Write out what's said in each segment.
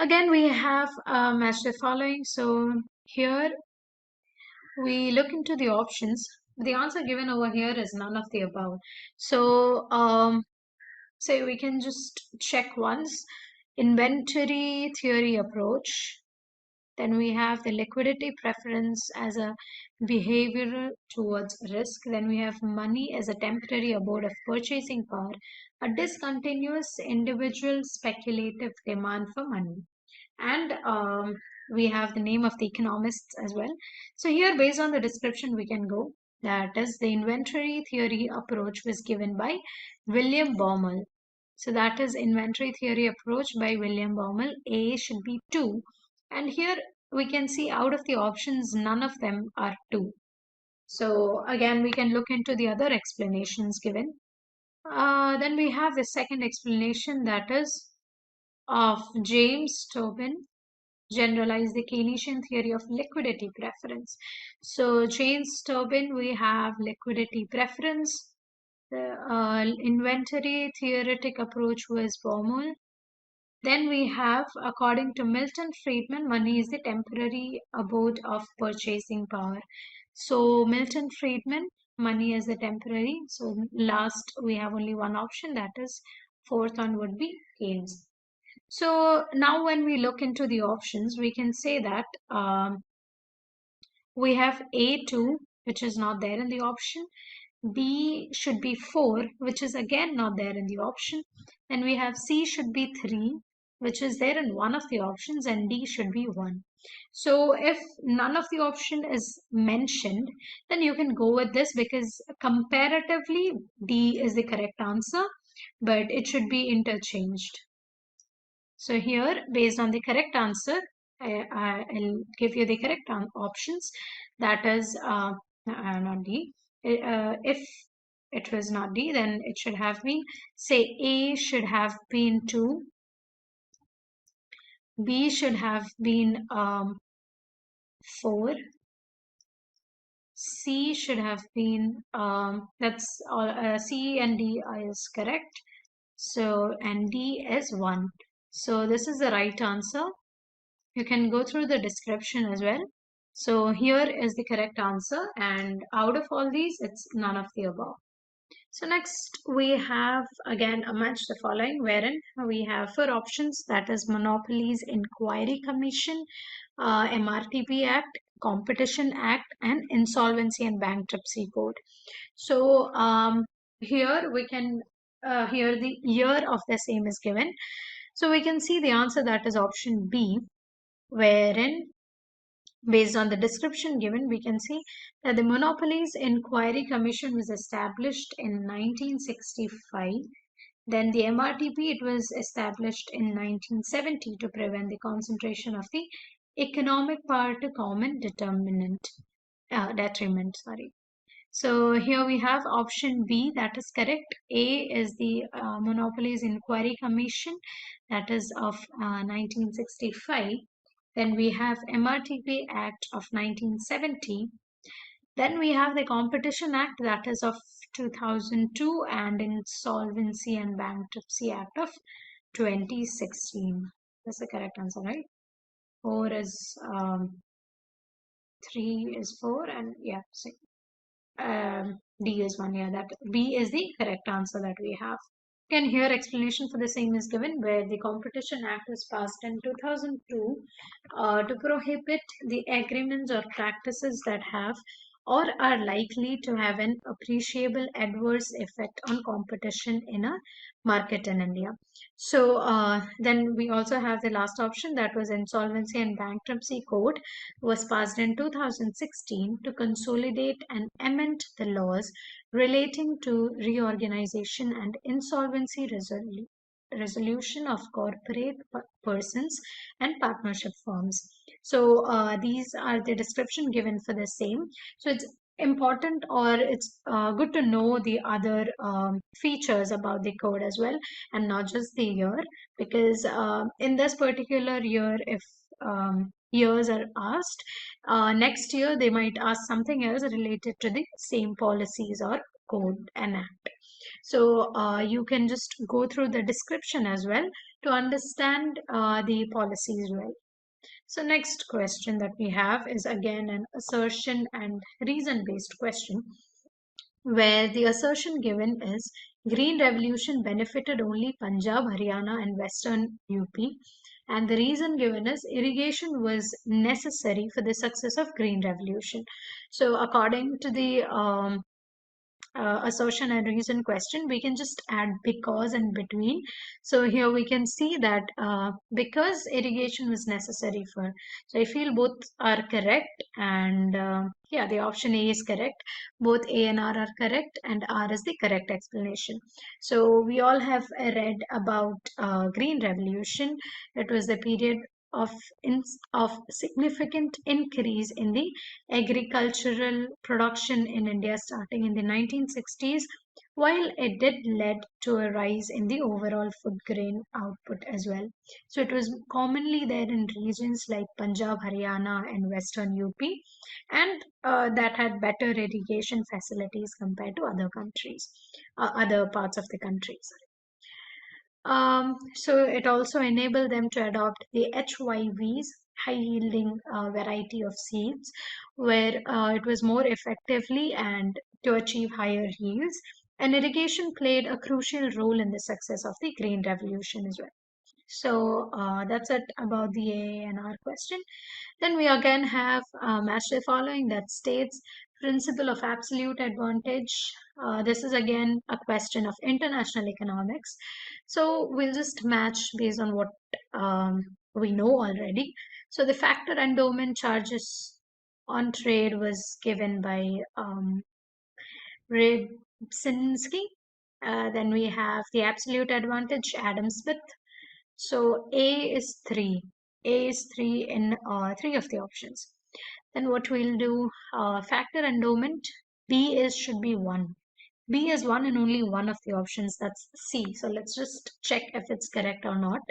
Again, we have match the following. So here we look into the options. The answer given over here is none of the above. So say we can just check once. Inventory theory approach. Then we have the liquidity preference as a behavioral towards risk. Then we have money as a temporary abode of purchasing power, a discontinuous individual speculative demand for money. And we have the name of the economists as well. So here, based on the description, we can go. That is, the inventory theory approach was given by William Baumol. So that is inventory theory approach by William Baumol. A should be 2. And here we can see out of the options, none of them are 2. So again, we can look into the other explanations given. Then we have the second explanation, that is of James Tobin, generalize the Keynesian theory of liquidity preference. So James Tobin, we have liquidity preference. The inventory theoretic approach was Baumol. Then we have, according to Milton Friedman, money is the temporary abode of purchasing power. So Milton Friedman, money is the temporary. So last, we have only one option, that is fourth one would be Keynes. So now when we look into the options, we can say that we have A2, which is not there in the option. B should be 4, which is again not there in the option. Then we have C should be 3, which is there in one of the options, and D should be 1. So if none of the option is mentioned, then you can go with this, because comparatively D is the correct answer, but it should be interchanged. So here, based on the correct answer, I'll give you the correct options. That is not D. If it was not D, then it should have been, say, A should have been 2. B should have been 4. C should have been, that's all, C and D is correct. So, and D is 1. So this is the right answer. You can go through the description as well. So here is the correct answer, and out of all these, it's none of the above. So next we have again a match the following, wherein we have 4 options, that is Monopolies Inquiry Commission, MRTP Act, Competition Act, and Insolvency and Bankruptcy Code. So here we can, here the year of the same is given. So we can see the answer, that is option B, wherein based on the description given, we can see that the Monopolies Inquiry Commission was established in 1965. Then the MRTP, it was established in 1970 to prevent the concentration of the economic power to common determinant, detriment. Sorry. So here we have option B, that is correct. A is the Monopolies Inquiry Commission, that is of 1965. Then we have MRTP Act of 1970. Then we have the Competition Act, that is of 2002, and Insolvency and Bankruptcy Act of 2016. That's the correct answer, right? 4 is 3 is 4, and yeah, D is 1. Yeah, that B is the correct answer that we have. Again, here explanation for the same is given, where the Competition Act was passed in 2002 to prohibit the agreements or practices that have or are likely to have an appreciable adverse effect on competition in a market in India. So then we also have the last option, that was Insolvency and Bankruptcy Code, was passed in 2016 to consolidate and amend the laws relating to reorganization and insolvency resolution of corporate persons and partnership firms. So these are the description given for the same. So it's important, or it's good to know the other features about the code as well, and not just the year, because in this particular year, if years are asked, next year they might ask something else related to the same policies or code and act. So you can just go through the description as well to understand the policies well. So next question that we have is again an assertion and reason based question, where the assertion given is Green Revolution benefited only Punjab, Haryana and Western UP, and the reason given is irrigation was necessary for the success of Green Revolution. So according to the assertion and reason question, we can just add because in between. So here we can see that because irrigation was necessary for, so I feel both are correct, and yeah, the option A is correct. Both A and R are correct, and R is the correct explanation. So we all have read about Green Revolution. It was the period of of significant increase in the agricultural production in India starting in the 1960s, while it did lead to a rise in the overall food grain output as well. So it was commonly there in regions like Punjab, Haryana, and Western UP, and that had better irrigation facilities compared to other countries, other parts of the country. So it also enabled them to adopt the HYVs, high yielding variety of seeds, where it was more effectively and to achieve higher yields. And irrigation played a crucial role in the success of the Green Revolution as well. So that's it about the A and R question. Then we again have match the following that states principle of absolute advantage. This is again a question of international economics. So we'll just match based on what we know already. So the factor endowment charges on trade was given by Rybczynski. Then we have the absolute advantage, Adam Smith. So A is 3. A is 3 in 3 of the options. Then what we'll do, factor endowment, B is should be 1. B is 1 in only one of the options, that's C. So let's just check if it's correct or not.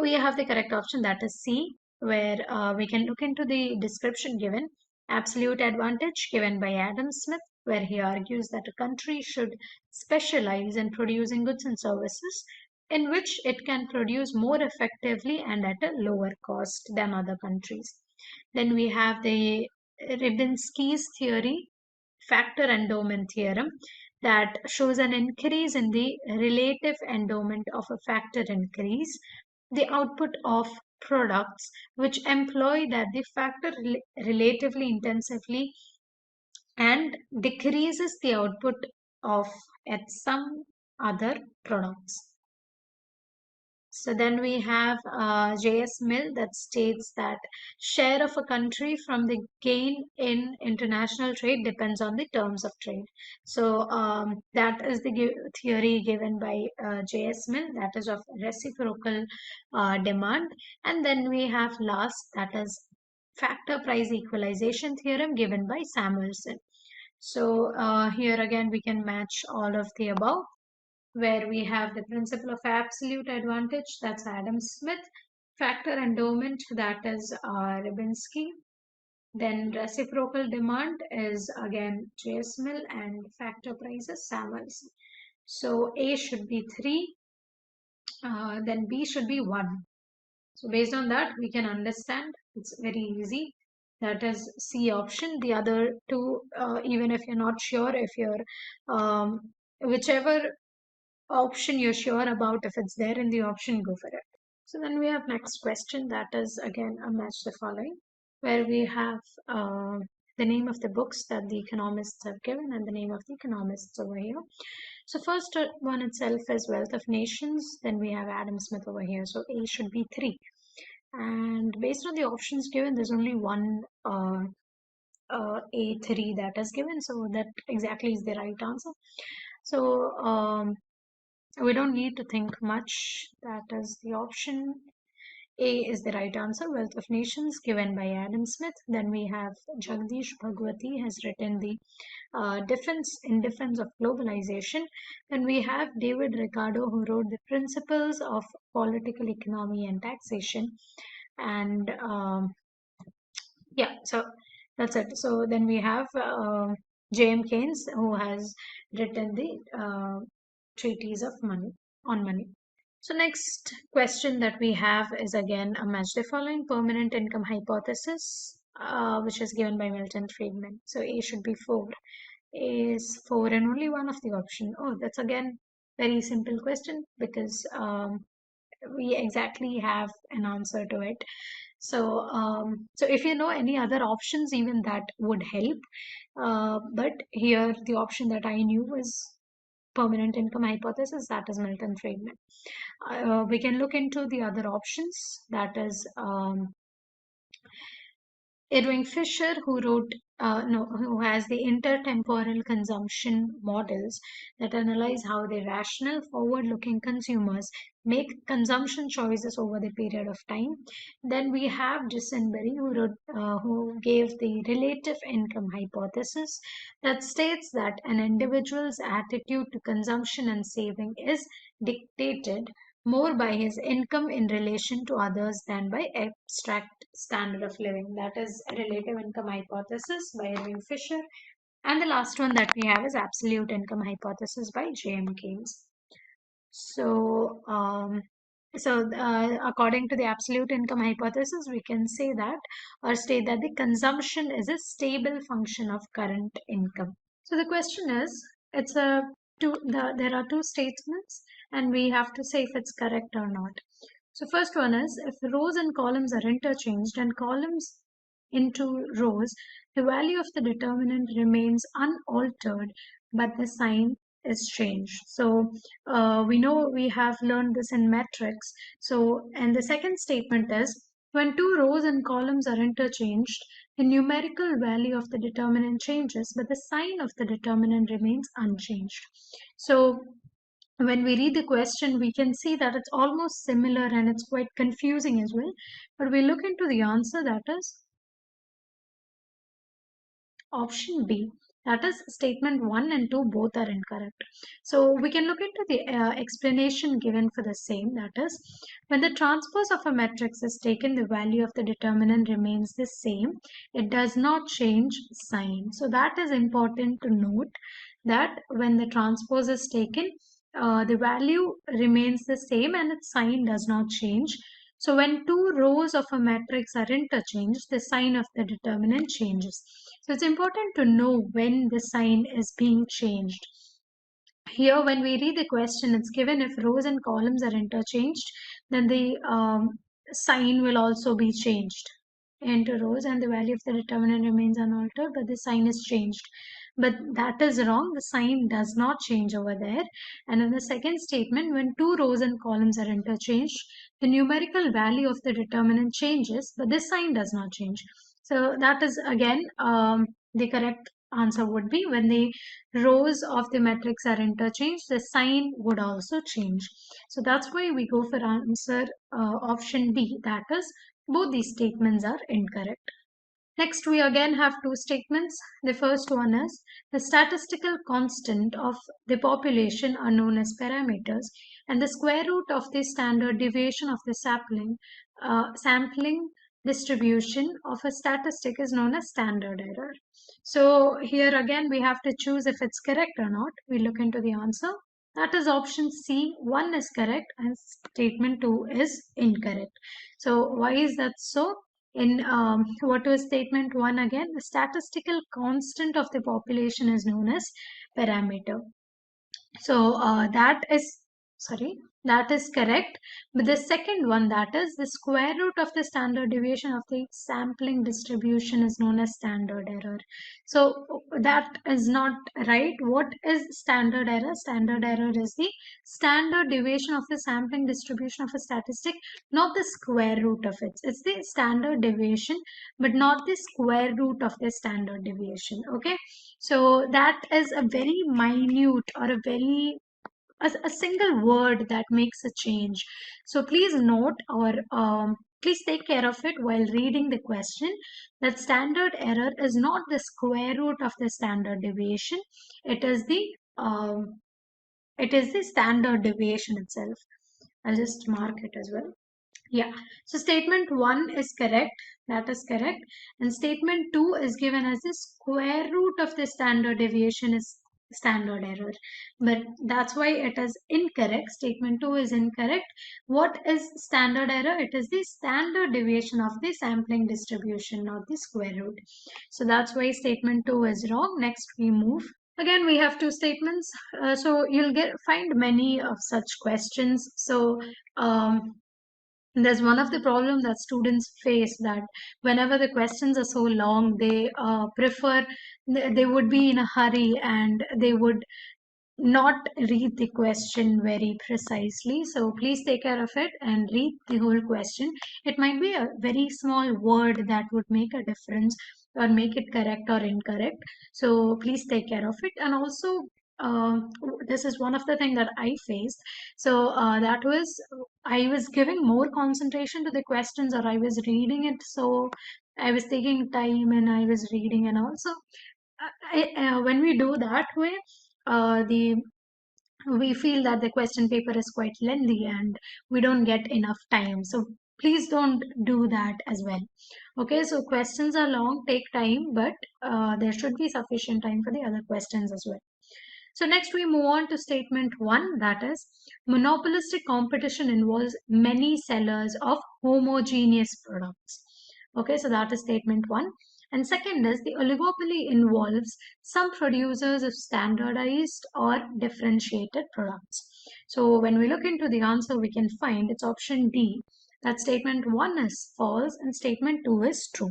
We have the correct option, that is C, where we can look into the description given. Absolute advantage given by Adam Smith, where he argues that a country should specialize in producing goods and services in which it can produce more effectively and at a lower cost than other countries. Then we have the Rybczynski's theory, factor endowment theorem, that shows an increase in the relative endowment of a factor increase the output of products which employ that the factor relatively intensively and decreases the output of at some other products. So then we have J.S. Mill that states that share of a country from the gain in international trade depends on the terms of trade. So that is the theory given by J.S. Mill, that is of reciprocal demand. And then we have last, that is factor price equalization theorem given by Samuelson. So here again we can match all of the above, where we have the principle of absolute advantage, that's Adam Smith, factor endowment, that is Rybczynski, then reciprocal demand is again J.S. Mill, and factor price is Samuelson. So A should be 3, then B should be 1. So based on that, we can understand, it's very easy. That is C option. The other two, even if you're not sure, if you're whichever option you're sure about, if it's there in the option, go for it. So then we have next question, that is again a match the following, where we have the name of the books that the economists have given and the name of the economists over here. So first one itself is Wealth of Nations, then we have Adam Smith over here, so A should be 3. And based on the options given, there's only one A3 that is given, so that exactly is the right answer. So we don't need to think much. That is the option A is the right answer, Wealth of Nations, given by Adam Smith. Then we have Jagdish Bhagwati has written the Defense of Globalization. Then we have David Ricardo, who wrote the Principles of Political Economy and Taxation. And yeah, so that's it. So then we have J.M. Keynes, who has written the treatise of money on money. So next question that we have is again a match the following permanent income hypothesis, which is given by Milton Friedman. So A should be 4. A is 4 and only one of the option. Oh, that's again very simple question because we exactly have an answer to it. So if you know any other options, even that would help. But here the option that I knew was permanent income hypothesis, that is Milton Friedman. We can look into the other options, that is Irving Fisher, who wrote, who has the intertemporal consumption models that analyze how the rational, forward-looking consumers make consumption choices over the period of time. Then we have Dusenberry, who gave the relative income hypothesis that states that an individual's attitude to consumption and saving is dictated more by his income in relation to others than by abstract standard of living. That is a relative income hypothesis by Irving Fisher. And the last one that we have is absolute income hypothesis by J.M. Keynes. So, according to the absolute income hypothesis, we can say that or state that the consumption is a stable function of current income. So the question is, there are two statements, and we have to say if it's correct or not. So first one is, if rows and columns are interchanged and columns into rows, the value of the determinant remains unaltered, but the sign is changed. So we know we have learned this in metrics. So, and the second statement is, when two rows and columns are interchanged, the numerical value of the determinant changes, but the sign of the determinant remains unchanged. So when we read the question, we can see that it's almost similar and it's quite confusing as well. But we look into the answer, that is option B. That is statement 1 and 2 both are incorrect. So we can look into the explanation given for the same. That is, when the transpose of a matrix is taken, the value of the determinant remains the same. It does not change sign. So that is important to note, that when the transpose is taken, the value remains the same and its sign does not change. So when two rows of a matrix are interchanged, the sign of the determinant changes. So it's important to know when the sign is being changed. Here, when we read the question, it's given if rows and columns are interchanged, then the sign will also be changed into rows and the value of the determinant remains unaltered, but the sign is changed. But that is wrong. The sign does not change over there. And in the second statement, when two rows and columns are interchanged, the numerical value of the determinant changes, but this sign does not change. So that is again the correct answer would be, when the rows of the matrix are interchanged, the sign would also change. So that's why we go for answer option B, that is both these statements are incorrect. Next, we again have two statements. The first one is, the statistical constant of the population are known as parameters, and the square root of the standard deviation of the sampling distribution of a statistic is known as standard error. So here again we have to choose if it's correct or not. We look into the answer. That is option C, 1 is correct and statement 2 is incorrect. So why is that so? In what was statement 1 again? The statistical constant of the population is known as parameter. So that is correct. But the second one, that is the square root of the standard deviation of the sampling distribution is known as standard error. So that is not right. What is standard error? Standard error is the standard deviation of the sampling distribution of a statistic, not the square root of it. It's the standard deviation, but not the square root of the standard deviation. Okay. So that is a very minute or a single word that makes a change. So please note, or please take care of it while reading the question, that standard error is not the square root of the standard deviation. It is the standard deviation itself. I'll just mark it as well. Yeah. So statement 1 is correct. That is correct. And statement 2 is given as the square root of the standard deviation is standard error. But that's why it is incorrect. Statement 2 is incorrect. What is standard error? It is the standard deviation of the sampling distribution, not the square root. So that's why statement 2 is wrong. Next we move. Again, we have two statements. So you'll find many of such questions. So there's one of the problem that students face, that whenever the questions are so long, they prefer, they would be in a hurry and they would not read the question very precisely. So please take care of it and read the whole question. It might be a very small word that would make a difference or make it correct or incorrect. So please take care of it. And also, uh, this is one of the things that I faced. So that was, I was giving more concentration to the questions, or I was reading it. So I was taking time and I was reading, and also when we do that way, the we feel that the question paper is quite lengthy and we don't get enough time. So please don't do that as well. Okay, so questions are long, take time, but there should be sufficient time for the other questions as well. So next we move on to statement 1, that is monopolistic competition involves many sellers of homogeneous products. Okay, so that is statement 1. And second is the oligopoly involves some producers of standardized or differentiated products. So when we look into the answer, we can find it's option D, that statement 1 is false and statement 2 is true.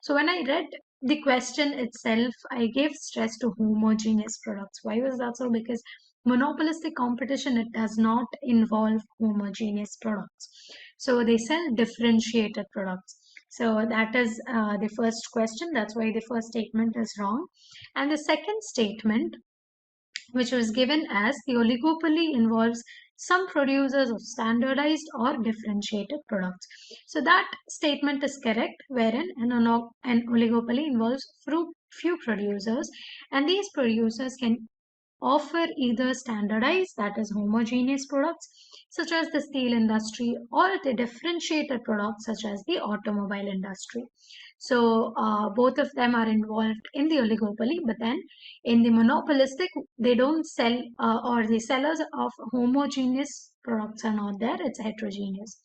So when I read the question itself, I gave stress to homogeneous products. Why was that so? Because monopolistic competition, it does not involve homogeneous products. So they sell differentiated products. So that is the first question. That's why the first statement is wrong. And the second statement, which was given as the oligopoly involves some producers of standardized or differentiated products. So that statement is correct, wherein an oligopoly involves few producers, and these producers can offer either standardized, that is homogeneous products, such as the steel industry, or the differentiated products, such as the automobile industry. So both of them are involved in the oligopoly, but then in the monopolistic, they don't sell, or the sellers of homogeneous products are not there, it's heterogeneous.